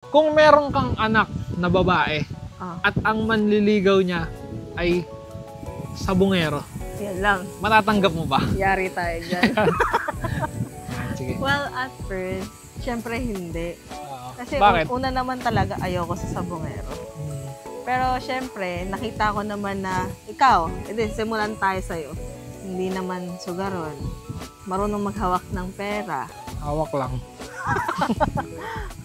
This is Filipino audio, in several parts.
Kung meron kang anak na babae at ang manliligaw niya ay sabungero, Yan lang. matatanggap mo ba? Yari tayo dyan. Sige. Well, at first, syempre hindi. Kasi Bakit? una naman talaga ayoko sa sabongero. Pero syempre, nakita ko naman na ikaw, edi simulan tayo sa'yo. Hindi naman sugaron. Marunong maghawak ng pera. Hawak lang.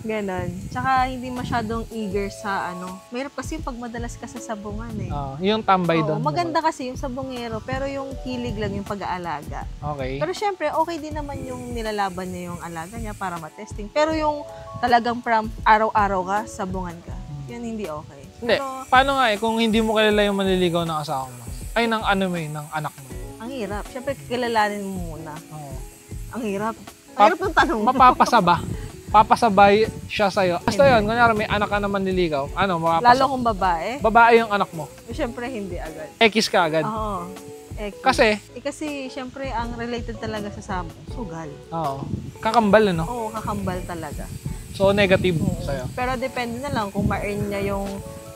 Ganon. Tsaka hindi masyadong eager sa ano. Mahirap kasi pag madalas ka sa sabungan eh. Yung tambay Oo, doon. maganda kasi yung sabongero, pero yung kilig lang yung pag-aalaga. Okay. Pero syempre, okay din naman yung nilalaban niya yung alaga niya para matesting. Pero yung talagang from araw-araw ka, sabungan ka, yun hindi okay. Hindi. Pero, Paano nga kung hindi mo kilala yung manliligaw ng asawa mo? Ay, ng ano mo ng anak mo. ang hirap. Syempre, kilalanin mo muna. Oo. Ang hirap. Ang hirap ng tanong mo. Mapapasaba. Papasabay siya sa'yo. Basta yun, kunyari may anak ka na manliligaw. Ano, mapapasabay? Lalo kung babae, Babae yung anak mo. syempre hindi agad. Ekis ka agad. Oo. Kasi, kasi syempre, ang related talaga sa sabong, sugal. kakambal ano. Oo, kakambal talaga. So, negative sa'yo. Pero depende na lang kung ma-earn niya yung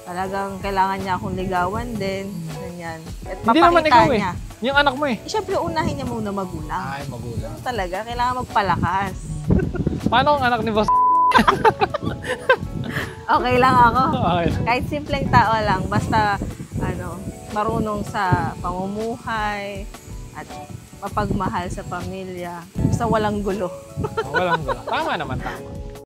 talagang kailangan niya akong ligawan din. Ganyan. At Hindi naman mapakita ikaw niya. Yung anak mo eh. Siyempre, unahin niya muna magulang. Ay, magulang. Talaga, kailangan magpalakas. Paano ang anak ni Boss? Okay lang ako. Okay. Kahit simpleng tao lang, basta ano, marunong sa pamumuhay at mapagmahal sa pamilya. Basta walang gulo. Walang gulo. Tama naman, tama.